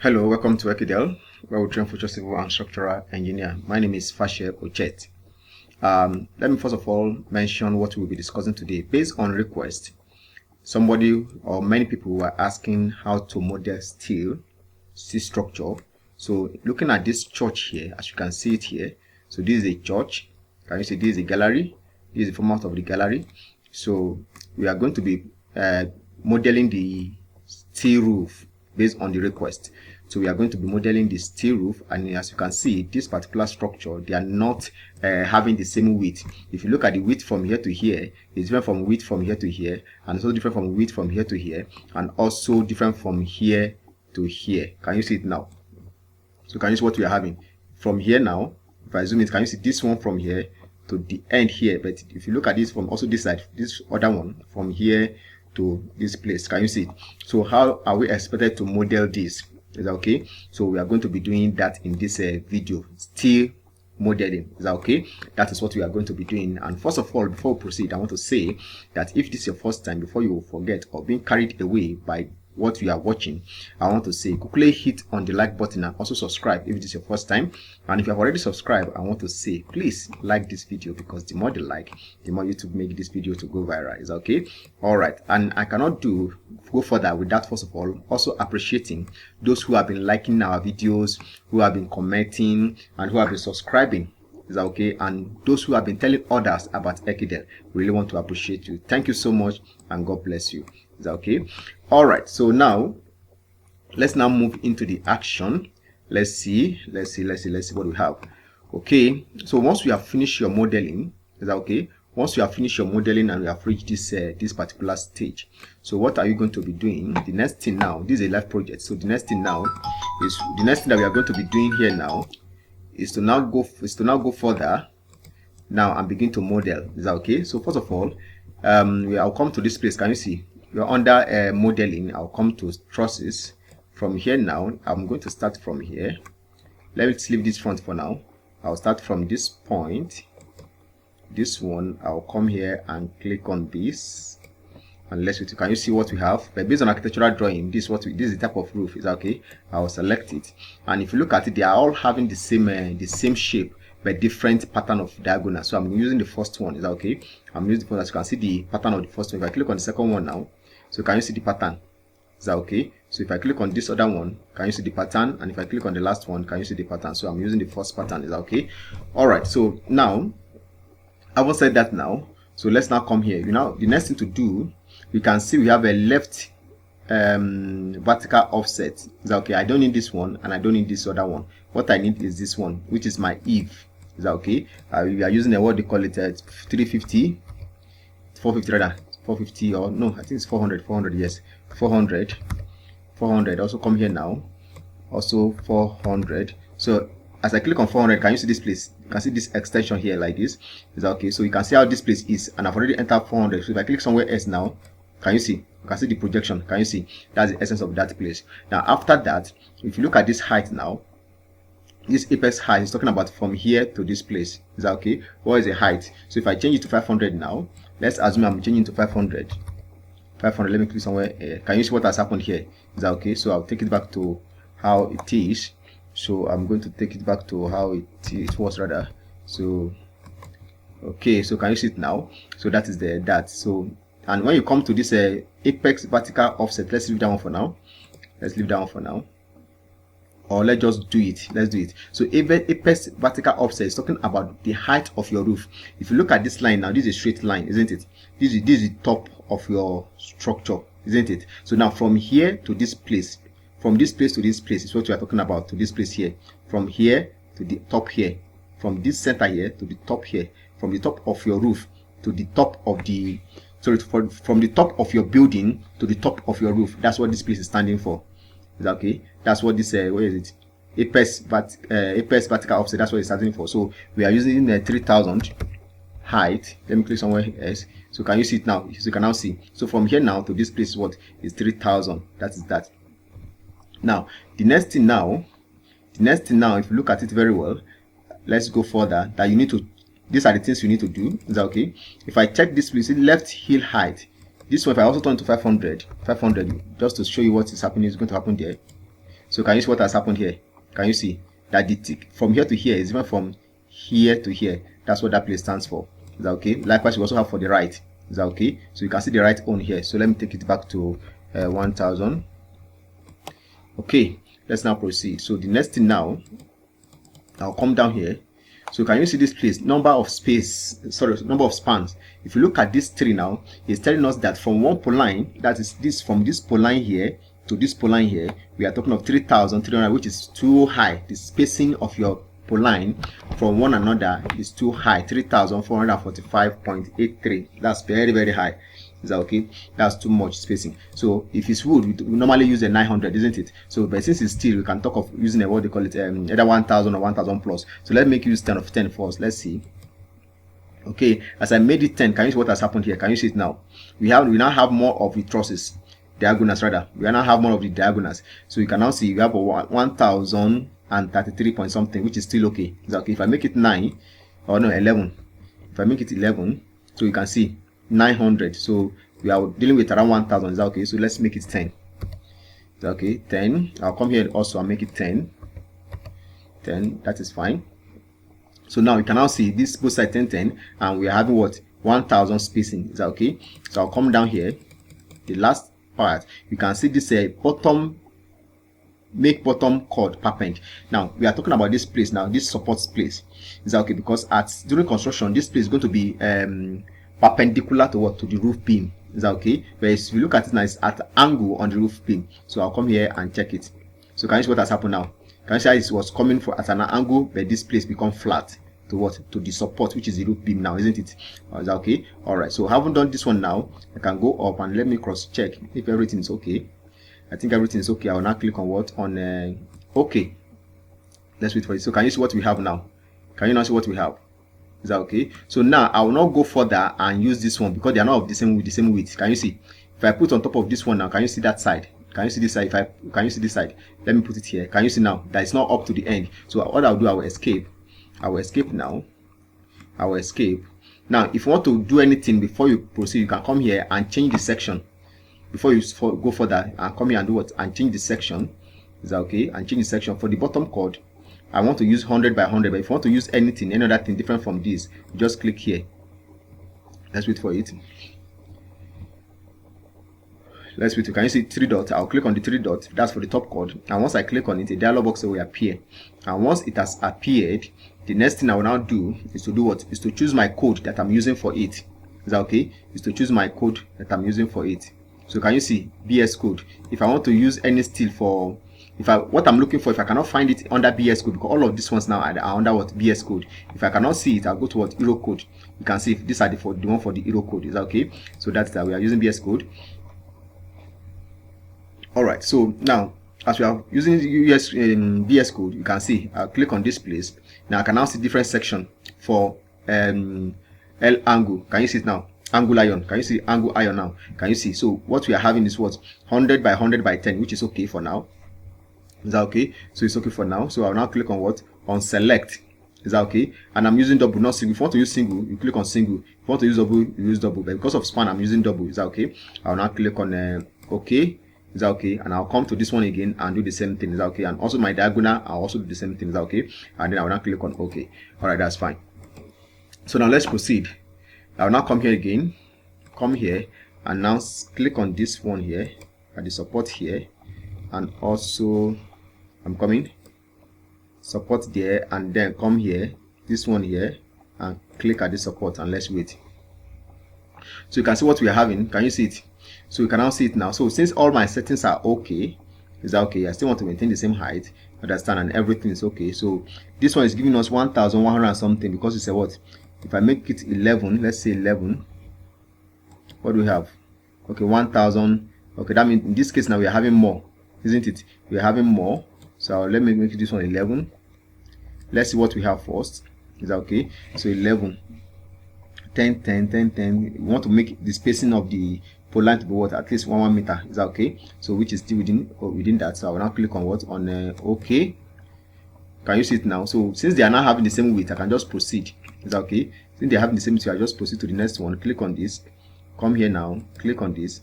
Hello, welcome to Ekidel, where we train future civil and structural engineer. My name is Fashe Ochet. Let me first of all mention what we'll be discussing today. Based on request, somebody or many people were asking how to model steel structure. So looking at this church here, as you can see it here, so this is a church. Can you see this is a gallery? This is the format of the gallery. So we are going to be modeling the steel roof based on the request. So we are going to be modeling the steel roof, and as you can see, this particular structure, they are not having the same width. If you look at the width from here to here, it's different from width from here to here, and also different from width from here to here, and also different from here to here. Can you see it now? So can you see what we are having from here now? If I zoom in, can you see this one from here to the end here? But if you look at this from also this side, this other one from here to this place, can you see it? So how are we expected to model this? Is that okay? So we are going to be doing that in this video, steel modeling. Is that okay? That is what we are going to be doing. And first of all, before we proceed, I want to say that if this is your first time, before you forget or being carried away by what you are watching, I want to say quickly hit on the like button and also subscribe if it is your first time. And if you have already subscribed, I want to say please like this video, because the more you like, the more YouTube make this video to go viral. Is that okay? All right. And I cannot go further without first of all also appreciating those who have been liking our videos, who have been commenting, and who have been subscribing. Is that okay? And those who have been telling others about Ekidel, really want to appreciate you. Thank you so much, and God bless you. Is that okay? All right. So now let's now move into the action. Let's see what we have. Okay. So once we have finished your modeling, is that okay? Once you have finished your modeling and we have reached this particular stage, so what are you going to be doing? The next thing now, this is a live project. So the next thing now is that we are going to be doing here now is to now go further now and begin to model. Is that okay? So first of all, I'll come to this place. Can you see? We're under modeling. I'll come to trusses. From here now, I'm going to start from here. Let's leave this front for now. I'll start from this point. This one, I'll come here and click on this, and let's see. Can you see what we have? But based on architectural drawing, this is the type of roof. Is that okay? I'll select it, and if you look at it, they are all having the same shape but different pattern of diagonal. So I'm using the first one. Is that okay? I'm using the first. As you can see the pattern of the first one. If I click on the second one now, so can you see the pattern? Is that okay? So if I click on this other one, can you see the pattern? And if I click on the last one, can you see the pattern? So I'm using the first pattern. Is that okay? All right. So now, I haven't said that now. So let's now come here. The next thing to do, you can see we have a left vertical offset. Is that okay? I don't need this one, and I don't need this other one. What I need is this one, which is my eve. Is that okay? We are using a what they call it, 350, 450 rather, 450, or no, I think it's 400. Yes, 400. Also come here now. Also 400. So as I click on 400, can you see this place? You can see this extension here like this. Is that okay? So you can see how this place is, and I've already entered 400. So if I click somewhere else now, can you see? You can see the projection. Can you see? That's the essence of that place. Now after that, if you look at this height now, this apex height is talking about from here to this place. Is that okay? What is the height? So if I change it to 500 now, let's assume I'm changing to 500. 500. Let me click somewhere. Can you see what has happened here? Is that okay? So I'll take it back to how it is. So I'm going to take it back to how it was rather. So okay, so can you see it now? So that is that. So, and when you come to this apex vertical offset, let's leave that one for now. Or let's just do it. Let's do it. So apex vertical offset is talking about the height of your roof. If you look at this line now, this is a straight line, isn't it? This is the top of your structure, isn't it? So now from here to this place, from this place to this place is what we are talking about, to this place here. From here to the top here. From this center here to the top here. From the top of your roof to the top of the, sorry, from the top of your building to the top of your roof. That's what this place is standing for. Is that okay? That's what this, where is it? Apex vertical offset, that's what it's standing for. So we are using the 3000 height. Let me click somewhere else. So can you see it now? So you can now see. So from here now to this place, what is 3000? That is that. Now the next thing now, if you look at it very well, let's go further. That you need to, these are the things you need to do. Is that okay? If I check this place, left heel height, this one, if I also turn to 500, just to show you what is happening, is going to happen there. So can you see what has happened here? Can you see that the tick from here to here is even from here to here? That's what that place stands for. Is that okay? Likewise, we also have for the right. Is that okay? So you can see the right on here. So let me take it back to 1000. Okay, let's now proceed. So the next thing now, I'll come down here. So can you see this place? Number of spans. If you look at this tree now, it's telling us that from one pole line, that is this, from this pole line here to this pole line here, we are talking of 3,300, which is too high. The spacing of your pole line from one another is too high, 3,445.83. That's very, very high. Is that okay? That's too much spacing. So if it's wood, we normally use a 900, isn't it? So but since it's steel, we can talk of using a, what they call it, either 1000 or 1000 plus. So let's make use 10 of 10 first. Let's see. Okay, as I made it 10, can you see what has happened here? Can you see it now? We now have more of the trusses, diagonals rather. We now have more of the diagonals. So you can now see we have a 1033 point something, which is still okay. Is that okay? If I make it 9 or no 11, if I make it 11, so you can see 900. So we are dealing with around 1000. Is that okay? So let's make it 10. Is that okay? 10. I'll come here also and make it 10. 10. That is fine. So now you can now see this both side 10 10, and we are having what 1000 spacing. Is that okay? So I'll come down here. The last part, you can see this bottom, make bottom chord perpend. Now we are talking about this place now, this support place. Is that okay? Because during construction, this place is going to be perpendicular to what? To the roof beam. Is that okay? But if you look at it now, it's at angle on the roof beam. So I'll come here and check it. So can you see what has happened now? Can you see how it was coming for at an angle, but this place become flat to what? To the support, which is the roof beam now, isn't it? Is that okay? All right. So I haven't done this one now. I can go up and let me cross check if everything is okay. I think everything is okay. I will now click on what? On okay. Let's wait for it. So can you see what we have now? Can you now see what we have? Is that okay? So now I will not go further and use this one because they are not of the same width. Can you see? If I put on top of this one now, can you see that side? Can you see this side? Can you see this side? Let me put it here. Can you see now that it's not up to the end? So what I'll do, I will escape. I will escape now. I will escape. Now, if you want to do anything before you proceed, you can come here and change the section. Before you go further, and come here and do what? And change the section. Is that okay? And change the section for the bottom chord. I want to use 100 by 100, but if you want to use anything, any other thing different from this, just click here. Let's wait for it. Let's wait. Can you see 3 dots? I'll click on the 3 dots. That's for the top chord. And once I click on it, a dialog box will appear. And once it has appeared, the next thing I will now do is to do what? Is to choose my code that I'm using for it. Is that okay? Is to choose my code that I'm using for it. So can you see BS code? If I want to use any steel for, what I'm looking for, if I cannot find it under BS code, because all of these ones now are under what? BS code. If I cannot see it, I'll go to what? Euro code. You can see if these are the one for the Euro code. Is that okay? So that's that we are using BS code. Alright, so now as we are using BS code, you can see I'll click on this place. Now I can now see different section for L angle. Can you see it now? Angle iron. Can you see angle iron now? Can you see? So what we are having is what? 100 by 100 by 10, which is okay for now. Is that okay? So it's okay for now. So I'll now click on what? On select. Is that okay? And I'm using double, not single. If you want to use single, you click on single. If you want to use double, you use double. But because of span, I'm using double. Is that okay? I'll now click on okay. Is that okay? And I'll come to this one again and do the same thing. Is that okay? And also my diagonal, I'll also do the same thing. Is that okay? And then I will now click on okay. Alright, that's fine. So now let's proceed. I'll now come here again. Come here and now click on this one here at the support here. And also I'm coming support there, and then come here, this one here, and click at the support, and let's wait. So you can see what we are having. Can you see it? So you can now see it now. So since all my settings are okay, is that okay? I still want to maintain the same height, understand, and everything is okay. So this one is giving us 1100 and something because it's a what? If I make it 11, let's say 11, what do we have? Okay, 1000. Okay, that means in this case now we are having more, isn't it? We are having more. So let me make this one 11. Let's see what we have first. Is that okay? So 11, 10, 10, 10, 10. We want to make the spacing of the pole line to be what? At least 1 meter. Is that okay? So which is still within that. So I will now click on what? On okay. Can you see it now? So since they are now having the same width, I can just proceed. Is that okay? Since they are having the same width, I just proceed to the next one. Click on this. Come here now. Click on this.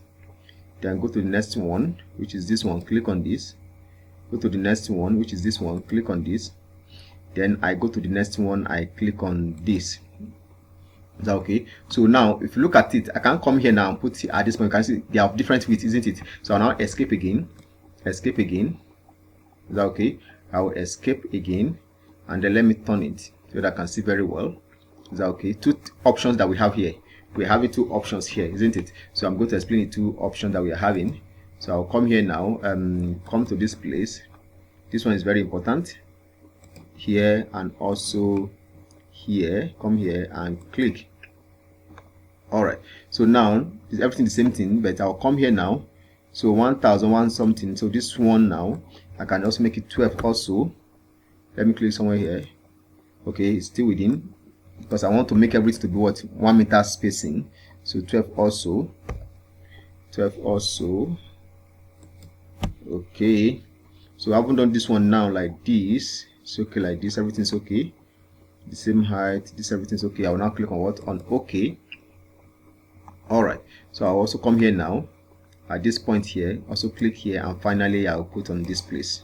Then go to the next one, which is this one. Click on this. go to the next one, which is this one, click on this, then I go to the next one, I click on this. Is that okay? So now if you look at it, I can come here now and put at this point, you can see they have different width, isn't it? So I'll now escape again. Is that okay? I will escape again, and then let me turn it so that I can see very well. Is that okay? Two options that we have here. We're having two options here, isn't it? So I'm going to explain the two options that we are having. So I'll come here now, come to this place. This one is very important. Here and also here, come here and click. All right, so now is everything the same thing, but I'll come here now. So 1001 something. So this one now I can also make it 12 also. Let me click somewhere here. Okay, it's still within, because I want to make everything to be what, 1 meter spacing. So 12 also, 12 also. Okay, so I haven't done this one now like this. It's okay like this, everything's okay, the same height, this, everything's okay. I will now click on what, on OK. All right, so I'll also come here now at this point here, also click here, and finally I'll put on this place.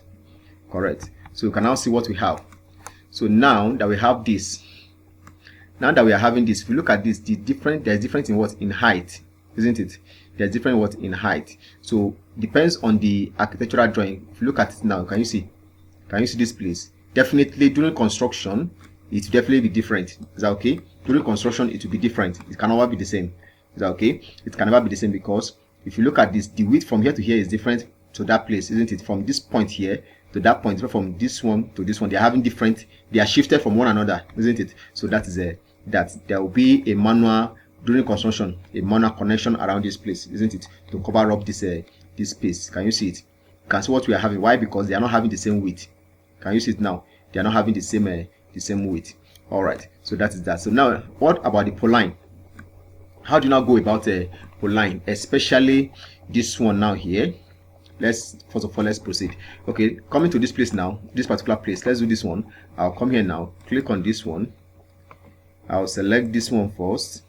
Correct. So you can now see what we have. So now that we have this, now that we are having this, if you look at this, there's difference in what, in height, isn't it? There's different what in height. So depends on the architectural drawing. If you look at it now, can you see this place? Definitely during construction it will definitely be different. Is that okay? During construction it will be different. It can never be the same. Is that okay? It can never be the same, because if you look at this, the width from here to here is different to that place, isn't it? From this point here to that point, from this one to this one, they are having different, they are shifted from one another, isn't it? So that is that there will be a manual during construction, a manual connection around this place, isn't it, to cover up this this space. Can you see it? You can see what we are having. Why? Because they are not having the same width. Can you see it now? They are not having the same width. All right, so that is that. So now what about the Purlin? How do you now go about Purlin, especially this one now here? Let's first of all, let's proceed. Okay, coming to this place now, this particular place, let's do this one. I'll come here now, click on this one. I'll select this one first,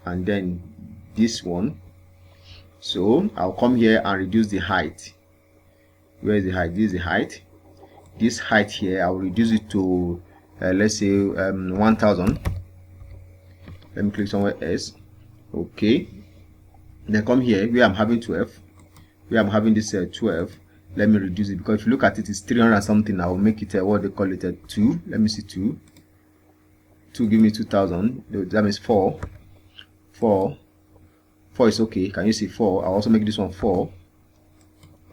and then this one. So I'll come here and reduce the height. Where is the height? This is the height. This height here, I'll reduce it to let's say 1000. Let me click somewhere else. Okay, then come here where I'm having 12, where I'm having this 12. Let me reduce it, because if you look at it, it's 300 and something. I will make it what they call it 2. Let me see, 2 give me 2000. That means 4 is okay. Can you see 4? I'll also make this one 4.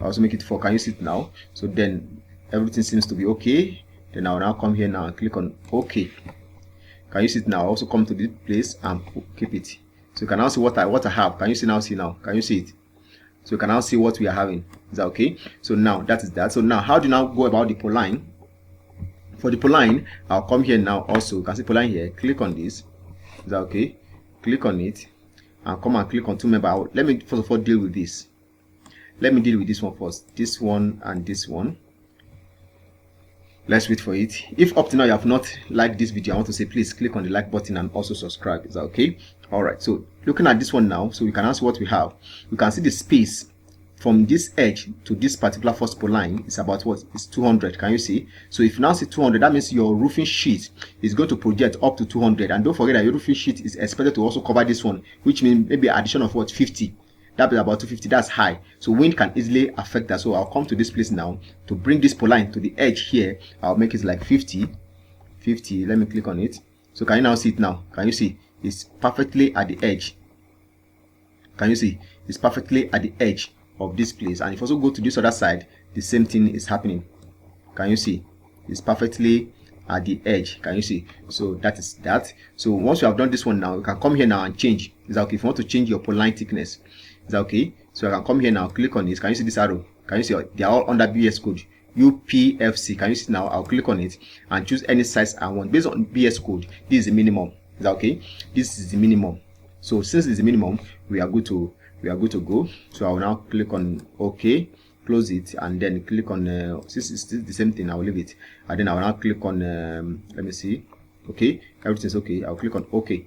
I'll also make it 4. Can you see it now? So then everything seems to be okay. Then I'll now come here now and click on OK. Can you see it now? I'll also come to this place and keep it. So you can now see what I have. Can you see now? Can you see it? So you can now see what we are having. Is that okay? So now that is that. So now how do you now go about the Purlin? For the Purlin, I'll come here now also. You can see Purlin here. Click on this. Is that okay? Click on it and come and click on two member. Let me first of all deal with this. Let me deal with this one first. This one and this one. Let's wait for it. If up to now you have not liked this video, I want to say please click on the like button and also subscribe. Is that okay? All right, so looking at this one now, so we can see what we have. We can see the space from this edge to this particular first Purlin is about what? It's 200. Can you see? So if you now see 200, that means your roofing sheet is going to project up to 200. And don't forget that your roofing sheet is expected to also cover this one, which means maybe addition of what? 50. That is about 250. That's high, so wind can easily affect that. So I'll come to this place now to bring this Purlin to the edge here. I'll make it like 50. Let me click on it. So can you now see it now? Can you see? It's perfectly at the edge. Can you see? It's perfectly at the edge of this place. And if you also go to this other side, the same thing is happening. Can you see? It's perfectly at the edge. Can you see? So that is that. So once you have done this one now, you can come here now and change. Is that okay? If you want to change your Purlin thickness, is that okay? So I can come here now, click on this. Can you see this arrow? Can you see they are all under BS code UPFC? Can you see now? I'll click on it and choose any size I want based on BS code. This is the minimum. Is that okay? This is the minimum. So since it's the minimum, we are good to go. So I will now click on OK, close it, and then click on since it's still the same thing, I will leave it, and then I will now click on let me see. Okay, everything's okay. I'll click on OK.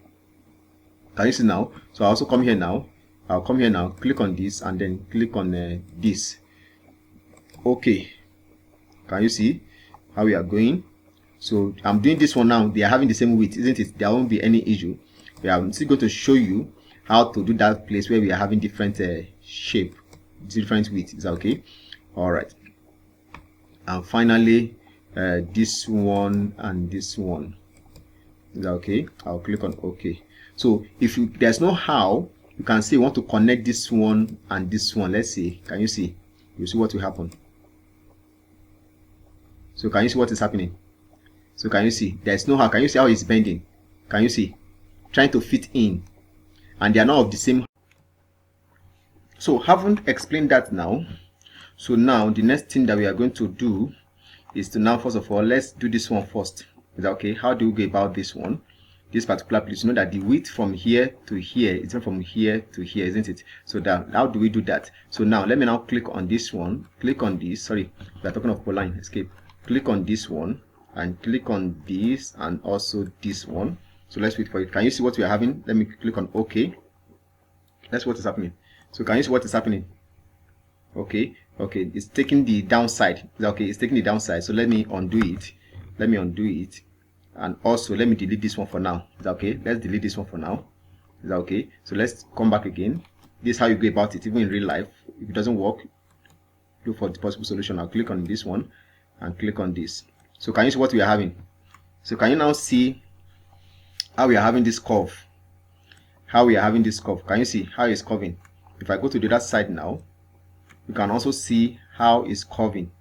Can you see now? So I also come here now. I'll come here now, click on this, and then click on this. Okay. Can you see how we are going? So I'm doing this one now. They are having the same width, isn't it? There won't be any issue. I'm still going to show you how to do that place where we are having different shape, different width. Is that okay? All right. And finally, this one and this one. Is that okay? I'll click on OK. So if there's no how, you can say you want to connect this one and this one. Let's see. Can you see? You see what will happen. So can you see what is happening? So can you see? There's no how. Can you see how it's bending? Can you see? Trying to fit in, and they are not of the same. So haven't explained that now. So now the next thing that we are going to do is to now, first of all, let's do this one first. Is that okay? How do we go about this one? This particular place, you know that the width from here to here is from here to here, isn't it? So that, how do we do that? So now let me now click on this one, click on this. Sorry, we are talking of Purlin. Escape. Click on this one and click on this and also this one. So let's wait for it. Can you see what we are having? Let me click on OK. That's what is happening. So can you see what is happening? Okay, okay, it's taking the downside. Okay, it's taking the downside. So let me undo it. Let me undo it. And also let me delete this one for now. Is that okay? Let's delete this one for now. Is that okay? So let's come back again. This is how you go about it, even in real life. If it doesn't work, look for the possible solution. I'll click on this one and click on this. So can you see what we are having? So can you now see how we are having this curve? How we are having this curve? Can you see how it's curving? If I go to the other side now, you can also see how it's curving.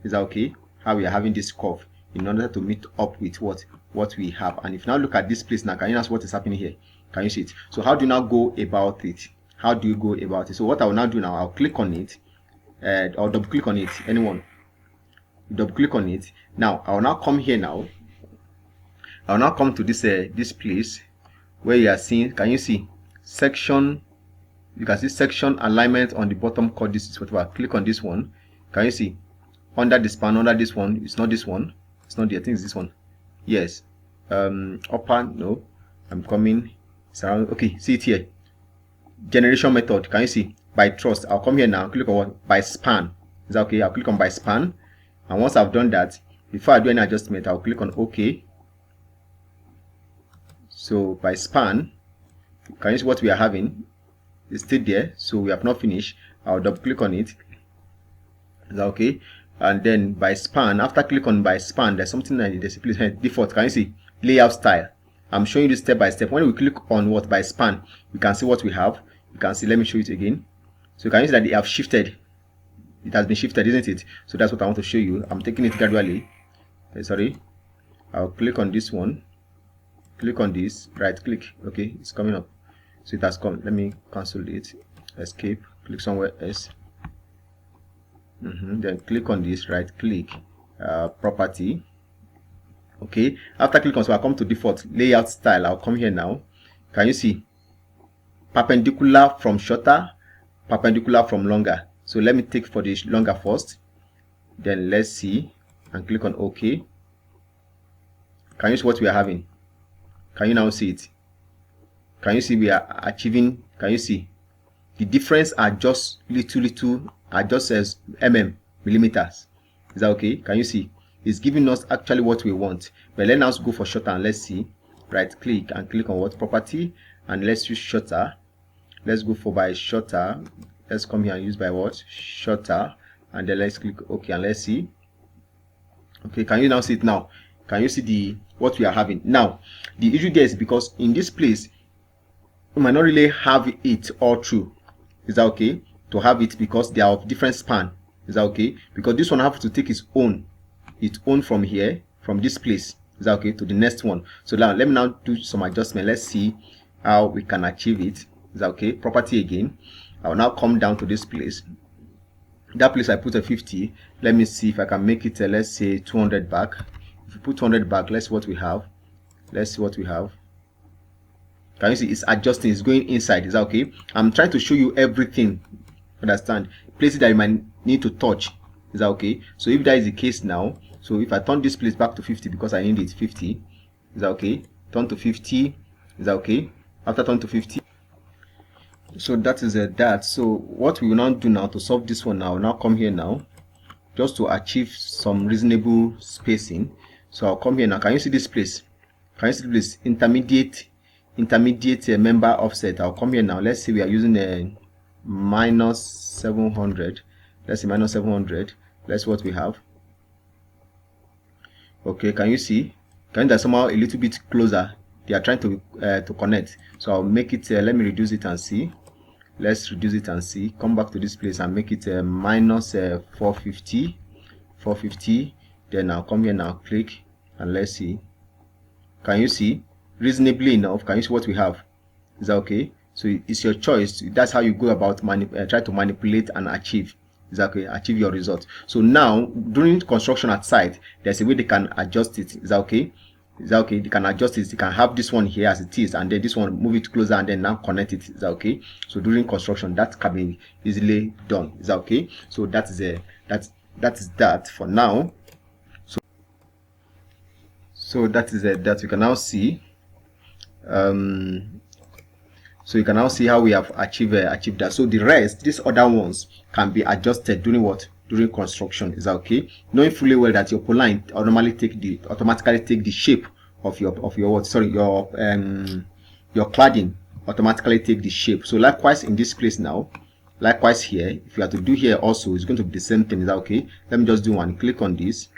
Is that okay? How we are having this curve in order to meet up with what we have. And if you now look at this place now, can you ask what is happening here? Can you see it? So how do you now go about it? How do you go about it? So what I will now do now, I'll click on it, or double click on it. Anyone? Double click on it. Now I will now come here now. I will now come to this this place where you are seeing. Can you see section? You can see section alignment on the bottom chord. This is whatever. Click on this one. Can you see under the span, under this one? It's not this one. It's not the, I think it's this one. Yes. Upper, no. I'm coming. It's around. Okay, see it here. Generation method. Can you see? By truss. I'll come here now. Click on what? By span. Is that okay? I'll click on by span. And once I've done that, before I do any adjustment, I'll click on OK. So by span, can you see what we are having? It's still there, so we have not finished. I'll double click on it. Is that okay? And then by span, after click on by span, there's something that there's a place default. Can you see layout style? I'm showing you this step by step. When we click on what by span, you can see what we have. You can see, let me show it again. So can you see that they have shifted? It has been shifted, isn't it? So that's what I want to show you. I'm taking it gradually. Sorry, I'll click on this one, click on this, right click. Okay, it's coming up. So it has come. Let me cancel it. Escape. Click somewhere else. Then click on this. Right click. Property. Okay. After click on, so I come to default layout style. I'll come here now. Can you see? Perpendicular from shorter, perpendicular from longer. So let me take for the longer first. Then let's see and click on OK. Can you see what we are having? Can you now see it? Can you see we are achieving? Can you see the difference are just little are just as millimeters? Is that okay? Can you see it's giving us actually what we want? But let us go for shorter and let's see. Right click and click on what property and let's use shorter. Let's go for by shorter. Let's come here and use by what shorter and then let's click OK and let's see. Okay, can you now see it now? Can you see the what we are having now? The issue there is because in this place we might not really have it all through. Is that okay? To have it because they are of different span. Is that okay? Because this one has to take its own from here, from this place. Is that okay? To the next one. So now let me now do some adjustment. Let's see how we can achieve it. Is that okay? Property again. I will now come down to this place. That place I put a 50. Let me see if I can make it let's say 200 back. If you put 200 back, let's see what we have. Let's see what we have. Can you see it's adjusting, it's going inside? Is that okay? I'm trying to show you everything. Understand? Places that you might need to touch. Is that okay? So if that is the case now, so if I turn this place back to 50 because I need it 50, is that okay? Turn to 50, is that okay? After turn to 50. So that is that. So what we will now do now to solve this one now, come here now just to achieve some reasonable spacing. So I'll come here now. Can you see this place? Can you see this intermediate member offset? I'll come here now. Let's say we are using a minus 700. Let's say minus 700. That's what we have. Okay, can you see? Can that somehow a little bit closer? They are trying to connect. So I'll make it. Let me reduce it and see. Let's reduce it and see. Come back to this place and make it minus 450. 450. Then I'll come here now. Click and let's see. Can you see? Reasonably enough. Can you see what we have? Is that okay? So it's your choice. That's how you go about try to manipulate and achieve. Is that okay? Achieve your result. So now during construction at site, there's a way they can adjust it. Is that okay? Is that okay? They can adjust it. They can have this one here as it is, and then this one move it closer, and then now connect it. Is that okay? So during construction, that can be easily done. Is that okay? So that is that for now. So that is that you can now see. So you can now see how we have achieved that. So the rest, these other ones, can be adjusted during what? During construction. Is that okay? Knowing fully well that your Purlin automatically take the shape of your what? Sorry, your cladding automatically take the shape. So likewise in this place now, likewise here, if you have to do here also, it's going to be the same thing. Is that okay? Let me just do one. Click on this,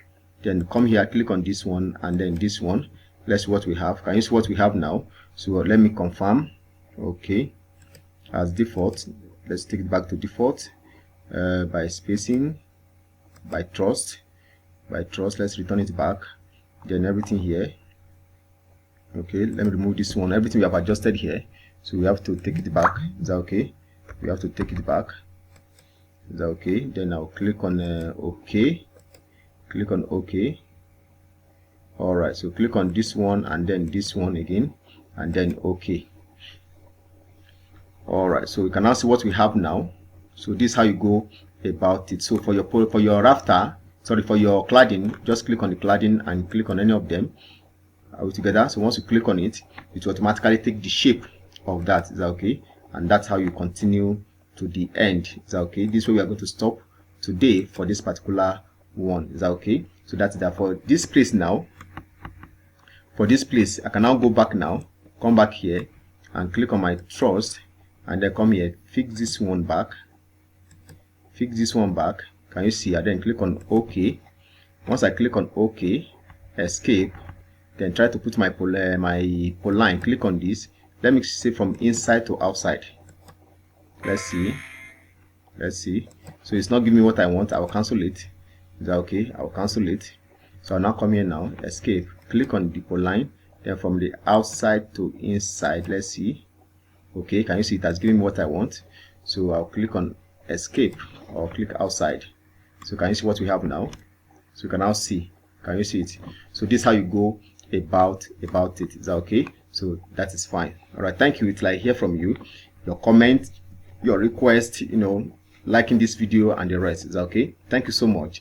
then come here, click on this one, and then this one. Let's see what we have. Can you see what we have now? So let me confirm. Okay, as default, let's take it back to default. By spacing, by truss, let's return it back. Then everything here. Okay, let me remove this one. Everything we have adjusted here, so we have to take it back. Is that okay? We have to take it back. Is that okay? Then I'll click on OK. Click on OK. All right, so click on this one and then this one again, and then OK. All right, so we can now see what we have now. So this is how you go about it. So for your rafter, sorry, for your cladding, just click on the cladding and click on any of them together. So once you click on it, it will automatically take the shape of that. Is that okay? And that's how you continue to the end. Is that okay? This way we are going to stop today for this particular one. Is that okay? So that's that for this place now. For this place, I can now go back now, come back here and click on my truss, and then come here, fix this one back. Fix this one back. Can you see? And then click on OK. Once I click on OK, escape, then try to put my Purlin. Click on this. Let me see from inside to outside. Let's see. Let's see. So it's not giving me what I want. I will cancel it. Is that okay? I will cancel it. So I'll now come here now, escape, click on the Purlin, then from the outside to inside. Let's see. Okay, can you see it has given me what I want? So I'll click on escape or click outside. So can you see what we have now? So you can now see. Can you see it? So this is how you go about it. Is that okay? So that is fine. All right, thank you. It's like hear from you, your comment, your request, liking this video and the rest. Is that okay? Thank you so much.